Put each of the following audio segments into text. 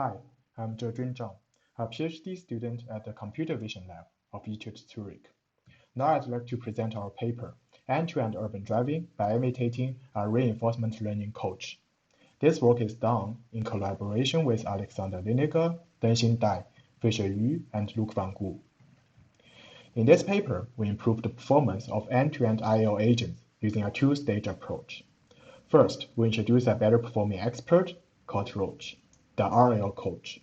Hi, I'm Zhejun Zhang, a PhD student at the Computer Vision Lab of ETH Zurich. Now I'd like to present our paper, End-to-End Urban Driving by Imitating a Reinforcement Learning Coach. This work is done in collaboration with Alexander Vinegar, Denxin Dai, Fisher Yu, and Luke Van Gu. In this paper, we improved the performance of end-to-end IO agents using a two-stage approach. First, we introduce a better performing expert called Roach, the RL coach.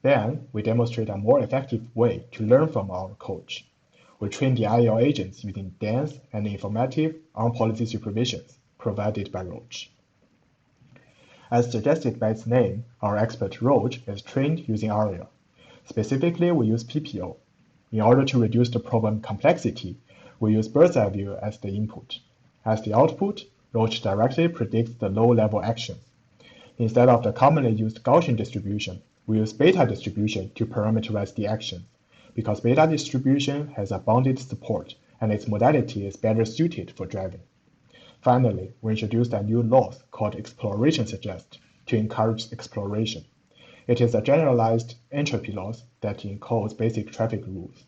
Then, we demonstrate a more effective way to learn from our coach. We train the IO agents using dense and informative on-policy supervisions provided by Roach. As suggested by its name, our expert Roach is trained using RL. Specifically, we use PPO. In order to reduce the problem complexity, we use bird's eye view as the input. As the output, Roach directly predicts the low-level actions. Instead of the commonly used Gaussian distribution, we use beta distribution to parameterize the actions, because beta distribution has a bounded support and its modality is better suited for driving. Finally, we introduced a new loss called exploration suggest to encourage exploration. It is a generalized entropy loss that encodes basic traffic rules.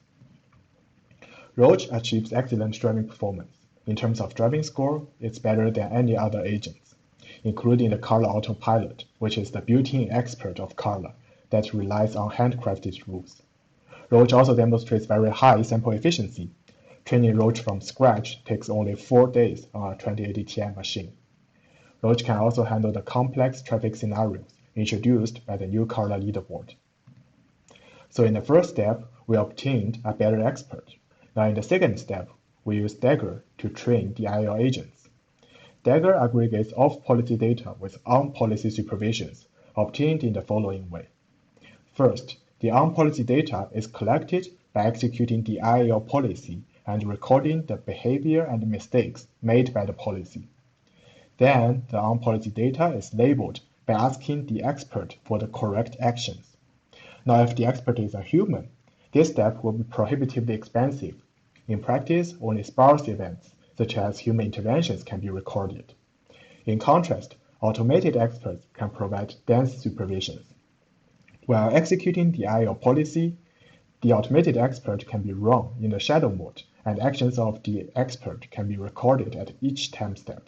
Roach achieves excellent driving performance. In terms of driving score, it's better than any other agents, including the Carla Autopilot, which is the built-in expert of Carla that relies on handcrafted rules. Roach also demonstrates very high sample efficiency. Training Roach from scratch takes only 4 days on a 2080 Ti machine. Roach can also handle the complex traffic scenarios introduced by the new Carla leaderboard. So in the first step, we obtained a better expert. Now in the second step, we use DAgger to train the IO agents. DAgger aggregates off-policy data with on-policy supervisions obtained in the following way. First, the on-policy data is collected by executing the IO policy and recording the behavior and mistakes made by the policy. Then, the on-policy data is labeled by asking the expert for the correct actions. Now, if the expert is a human, this step will be prohibitively expensive. In practice, only sparse events, such as human interventions, can be recorded. In contrast, automated experts can provide dense supervisions. While executing the IO policy, the automated expert can be run in the shadow mode, and actions of the expert can be recorded at each time step.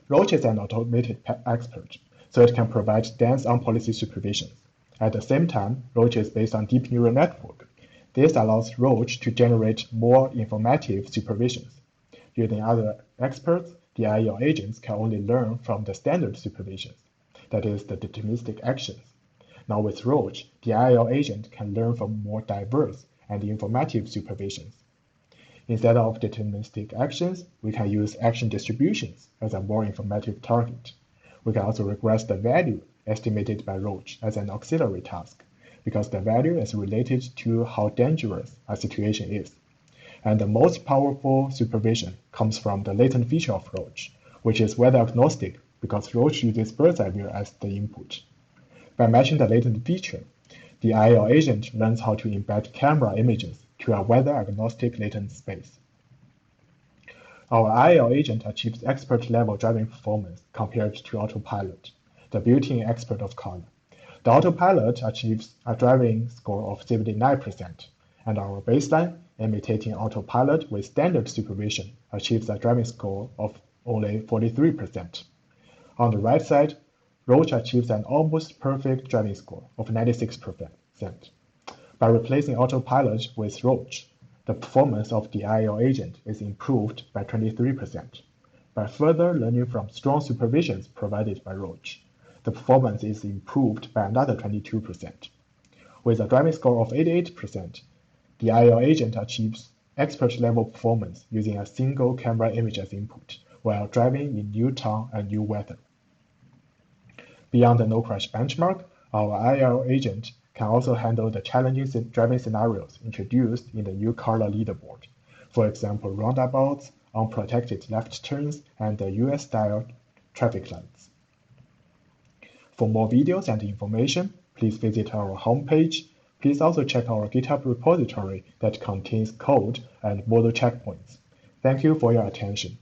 Roach is an automated expert, so it can provide dense on-policy supervisions. At the same time, Roach is based on deep neural network. This allows Roach to generate more informative supervisions. Using other experts, the IO agents can only learn from the standard supervisions, that is, the deterministic actions. Now with Roach, the IO agent can learn from more diverse and informative supervisions. Instead of deterministic actions, we can use action distributions as a more informative target. We can also regress the value estimated by Roach as an auxiliary task, because the value is related to how dangerous a situation is. And the most powerful supervision comes from the latent feature of Roach, which is weather agnostic because Roach uses bird's eye view as the input. By matching the latent feature, the IO agent learns how to embed camera images to a weather agnostic latent space. Our IO agent achieves expert-level driving performance compared to Autopilot, the built-in expert of Carla. The Autopilot achieves a driving score of 79%, and our baseline, Imitating Autopilot with standard supervision, achieves a driving score of only 43%. On the right side, Roach achieves an almost perfect driving score of 96%. By replacing Autopilot with Roach, the performance of the IO agent is improved by 23%. By further learning from strong supervisions provided by Roach, the performance is improved by another 22%. With a driving score of 88%, the IO agent achieves expert-level performance using a single camera image as input while driving in new town and new weather. Beyond the no-crash benchmark, our IO agent can also handle the challenging driving scenarios introduced in the new Carla leaderboard. For example, roundabouts, unprotected left turns, and the US-style traffic lights. For more videos and information, please visit our homepage. Please also check our GitHub repository that contains code and model checkpoints. Thank you for your attention.